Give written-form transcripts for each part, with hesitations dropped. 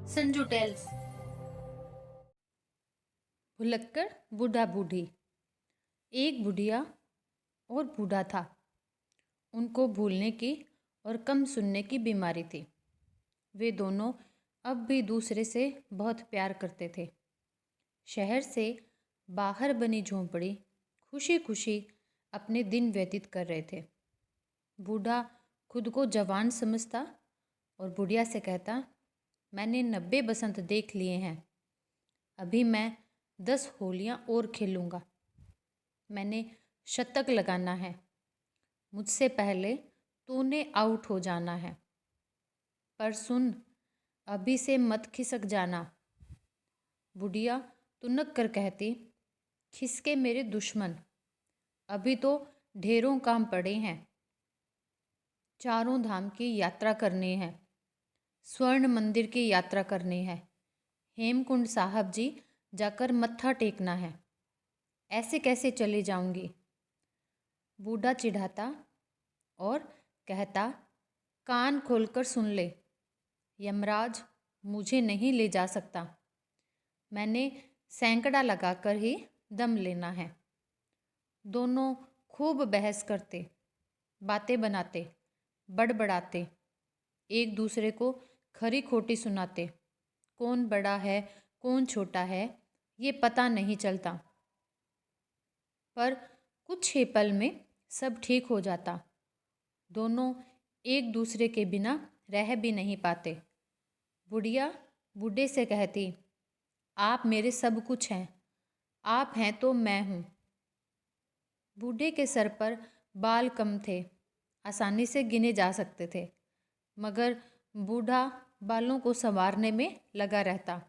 Sanju tales. भुलक्कड़ बूढ़ा बूढ़ी। एक बुढ़िया और बूढ़ा था। उनको भूलने की और कम सुनने की बीमारी थी। वे दोनों अब भी दूसरे से बहुत प्यार करते थे। शहर से बाहर बनी झोंपड़ी खुशी खुशी अपने दिन व्यतीत कर रहे थे। बूढ़ा खुद को जवान समझता और बुढ़िया से कहता, मैंने 90 बसंत देख लिए हैं, अभी मैं 10 होलियां और खेलूँगा। मैंने शतक लगाना है, मुझसे पहले तूने आउट हो जाना है। पर सुन, अभी से मत खिसक जाना। बुढ़िया तुनक कर कहती, खिसके मेरे दुश्मन, अभी तो ढेरों काम पड़े हैं। चारों धाम की यात्रा करनी है, स्वर्ण मंदिर की यात्रा करनी है, हेमकुंड साहब जी जाकर मत्था टेकना है। ऐसे कैसे चले जाऊंगी? बूढ़ा चिढ़ाता और कहता, कान खोलकर सुन ले, यमराज मुझे नहीं ले जा सकता। मैंने सैकड़ा लगाकर ही दम लेना है। दोनों खूब बहस करते, बातें बनाते, बड़बड़ाते, एक दूसरे को खरी खोटी सुनाते। कौन बड़ा है कौन छोटा है ये पता नहीं चलता। पर कुछ ही पल में सब ठीक हो जाता। दोनों एक दूसरे के बिना रह भी नहीं पाते। बुढ़िया बूढ़े से कहती, आप मेरे सब कुछ हैं, आप हैं तो मैं हूँ। बूढ़े के सर पर बाल कम थे, आसानी से गिने जा सकते थे, मगर बूढ़ा बालों को संवारने में लगा रहता।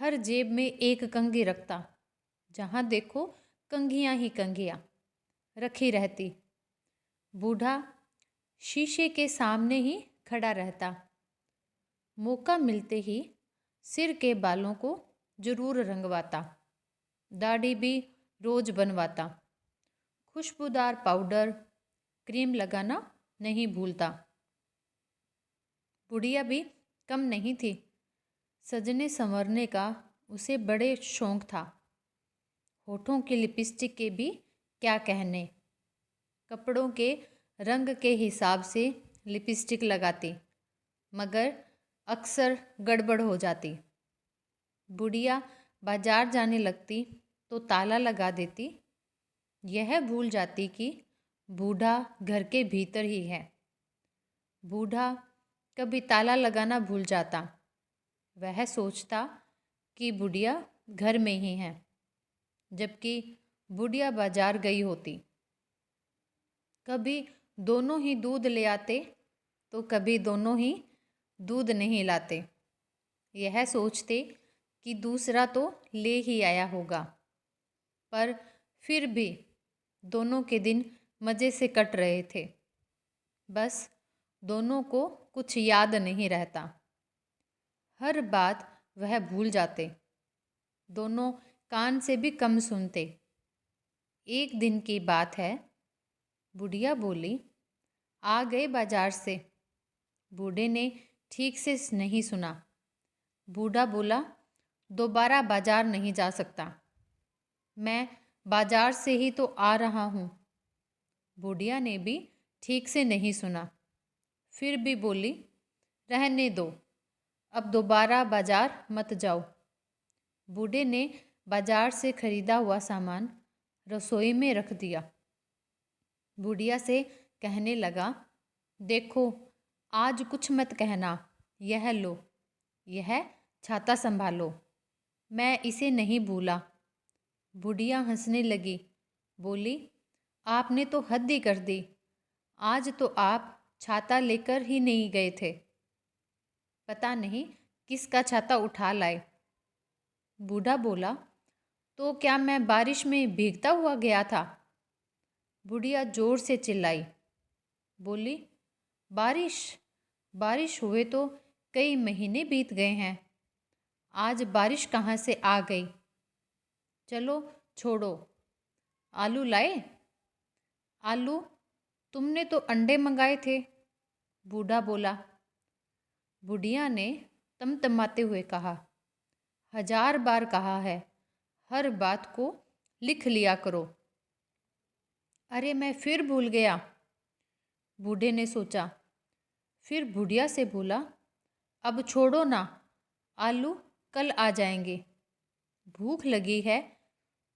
हर जेब में एक कंघी रखता, जहाँ देखो कंघियाँ ही कंघियाँ रखी रहती। बूढ़ा शीशे के सामने ही खड़ा रहता, मौका मिलते ही सिर के बालों को जरूर रंगवाता, दाढ़ी भी रोज बनवाता, खुशबूदार पाउडर क्रीम लगाना नहीं भूलता। बुढ़िया भी कम नहीं थी, सजने संवरने का उसे बड़े शौक था। होठों की लिपस्टिक के भी क्या कहने, कपड़ों के रंग के हिसाब से लिपस्टिक लगाती, मगर अक्सर गड़बड़ हो जाती। बुढ़िया बाजार जाने लगती तो ताला लगा देती, यह भूल जाती कि बूढ़ा घर के भीतर ही है। बूढ़ा कभी ताला लगाना भूल जाता, वह सोचता कि बुढ़िया घर में ही है, जबकि बुढ़िया बाजार गई होती। कभी दोनों ही दूध ले आते तो कभी दोनों ही दूध नहीं लाते, यह सोचते कि दूसरा तो ले ही आया होगा। पर फिर भी दोनों के दिन मज़े से कट रहे थे। बस दोनों को कुछ याद नहीं रहता, हर बात वह भूल जाते, दोनों कान से भी कम सुनते। एक दिन की बात है, बुढ़िया बोली, आ गए बाजार से। बूढ़े ने ठीक से नहीं सुना। बूढ़ा बोला, दोबारा बाजार नहीं जा सकता, मैं बाजार से ही तो आ रहा हूँ। बुढ़िया ने भी ठीक से नहीं सुना, फिर भी बोली, रहने दो, अब दोबारा बाजार मत जाओ। बूढ़े ने बाजार से खरीदा हुआ सामान रसोई में रख दिया। बुढ़िया से कहने लगा, देखो आज कुछ मत कहना, यह लो, यह छाता संभालो, मैं इसे नहीं भूला। बुढ़िया हंसने लगी, बोली, आपने तो हद ही कर दी, आज तो आप छाता लेकर ही नहीं गए थे, पता नहीं किसका छाता उठा लाए। बूढ़ा बोला, तो क्या मैं बारिश में भीगता हुआ गया था? बुढ़िया जोर से चिल्लाई, बोली, बारिश बारिश हुए तो कई महीने बीत गए हैं, आज बारिश कहाँ से आ गई? चलो छोड़ो, आलू लाए? आलू? तुमने तो अंडे मंगाए थे, बूढ़ा बोला। बुढ़िया ने तमतमाते हुए कहा, 1000 बार कहा है, हर बात को लिख लिया करो। अरे मैं फिर भूल गया, बूढ़े ने सोचा। फिर बुढ़िया से बोला, अब छोड़ो ना, आलू कल आ जाएंगे। भूख लगी है,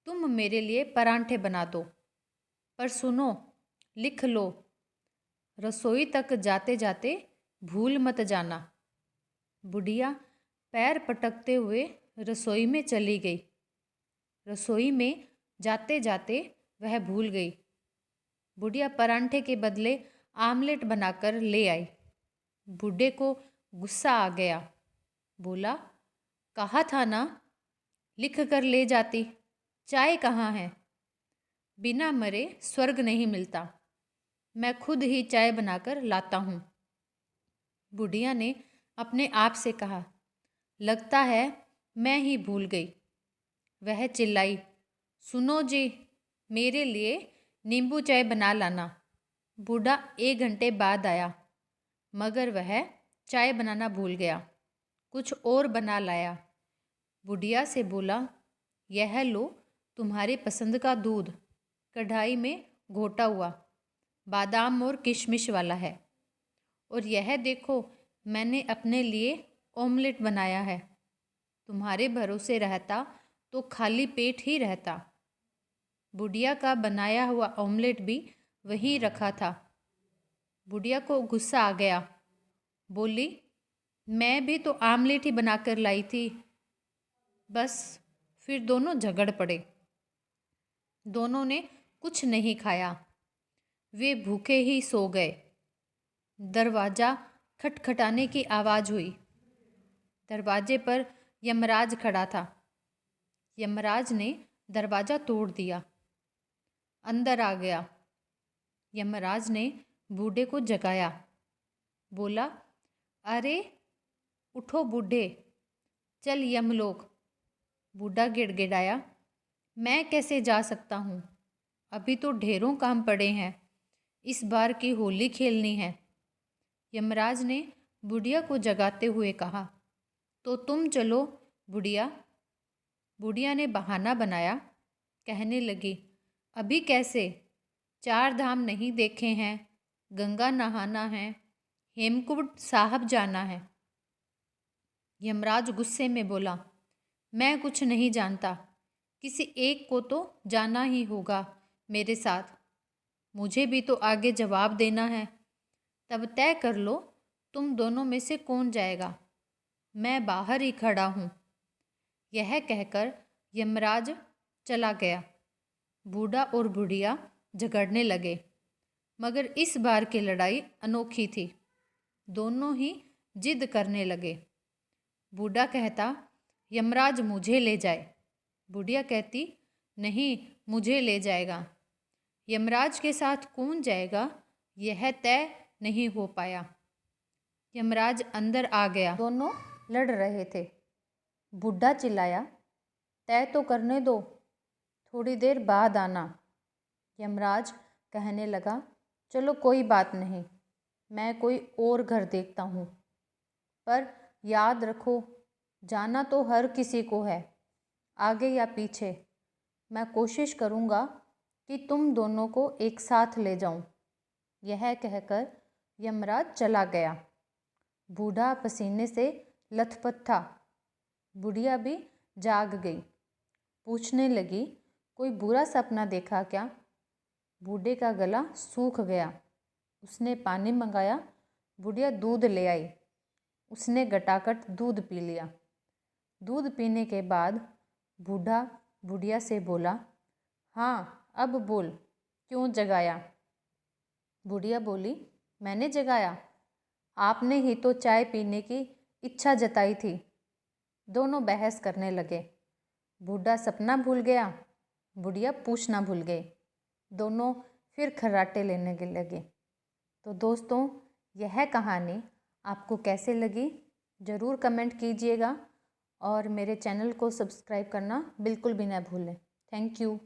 तुम मेरे लिए परांठे बना दो। पर सुनो, लिख लो, रसोई तक जाते जाते भूल मत जाना। बुढ़िया पैर पटकते हुए रसोई में चली गई। रसोई में जाते जाते वह भूल गई। बुढ़िया परांठे के बदले आमलेट बनाकर ले आई। बूढ़े को गुस्सा आ गया। बोला, कहा था ना, लिख कर ले जाती। चाय कहाँ है? बिना मरे स्वर्ग नहीं मिलता, मैं खुद ही चाय बनाकर लाता हूँ। बुढ़िया ने अपने आप से कहा, लगता है मैं ही भूल गई। वह चिल्लाई, सुनो जी, मेरे लिए नींबू चाय बना लाना। बूढ़ा 1 घंटे बाद आया, मगर वह चाय बनाना भूल गया। कुछ और बना लाया। बुढ़िया से बोला, यह लो तुम्हारे पसंद का दूध, कढ़ाई में घोटा हुआ, बादाम और किशमिश वाला है। और यह देखो, मैंने अपने लिए ऑमलेट बनाया है। तुम्हारे भरोसे रहता तो खाली पेट ही रहता। बुढ़िया का बनाया हुआ ऑमलेट भी वहीं रखा था। बुढ़िया को गुस्सा आ गया। बोली, मैं भी तो आमलेट ही बनाकर लाई थी। बस फिर दोनों झगड़ पड़े। दोनों ने कुछ नहीं खाया। वे भूखे ही सो गए। दरवाज़ा खटखटाने की आवाज़ हुई। दरवाजे पर यमराज खड़ा था। यमराज ने दरवाज़ा तोड़ दिया, अंदर आ गया। यमराज ने बूढ़े को जगाया। बोला, अरे उठो बूढ़े, चल यमलोक। बूढ़ा गिड़गिड़ाया, मैं कैसे जा सकता हूँ, अभी तो ढेरों काम पड़े हैं, इस बार की होली खेलनी है। यमराज ने बुढ़िया को जगाते हुए कहा, तो तुम चलो बुढ़िया। बुढ़िया ने बहाना बनाया, कहने लगी, अभी कैसे, 4 धाम नहीं देखे हैं, गंगा नहाना है, हेमकुंड साहब जाना है। यमराज गुस्से में बोला, मैं कुछ नहीं जानता, किसी एक को तो जाना ही होगा मेरे साथ। मुझे भी तो आगे जवाब देना है। तब तय कर लो, तुम दोनों में से कौन जाएगा। मैं बाहर ही खड़ा हूँ। यह कहकर यमराज चला गया। बूढ़ा और बुढ़िया झगड़ने लगे, मगर इस बार की लड़ाई अनोखी थी। दोनों ही जिद करने लगे। बूढ़ा कहता, यमराज मुझे ले जाए। बुढ़िया कहती, नहीं, मुझे ले जाएगा। यमराज के साथ कौन जाएगा, यह तय नहीं हो पाया। यमराज अंदर आ गया। दोनों लड़ रहे थे। बूढ़ा चिल्लाया, तय तो करने दो, थोड़ी देर बाद आना। यमराज कहने लगा, चलो कोई बात नहीं, मैं कोई और घर देखता हूँ, पर याद रखो, जाना तो हर किसी को है, आगे या पीछे। मैं कोशिश करूँगा कि तुम दोनों को एक साथ ले जाऊँ। यह कहकर यमराज चला गया। बूढ़ा पसीने से लथपथ था। बुढ़िया भी जाग गई। पूछने लगी, कोई बुरा सपना देखा क्या? बूढ़े का गला सूख गया। उसने पानी मंगाया। बुढ़िया दूध ले आई। उसने गटागट दूध पी लिया। दूध पीने के बाद बूढ़ा बुढ़िया से बोला, हाँ अब बोल, क्यों जगाया? बुढ़िया बोली, मैंने जगाया? आपने ही तो चाय पीने की इच्छा जताई थी। दोनों बहस करने लगे। बूढ़ा सपना भूल गया, बुढ़िया पूछना भूल गई। दोनों फिर खर्राटे लेने लगे। तो दोस्तों, यह कहानी आपको कैसे लगी ज़रूर कमेंट कीजिएगा और मेरे चैनल को सब्सक्राइब करना बिल्कुल भी ना भूलें। Thank you.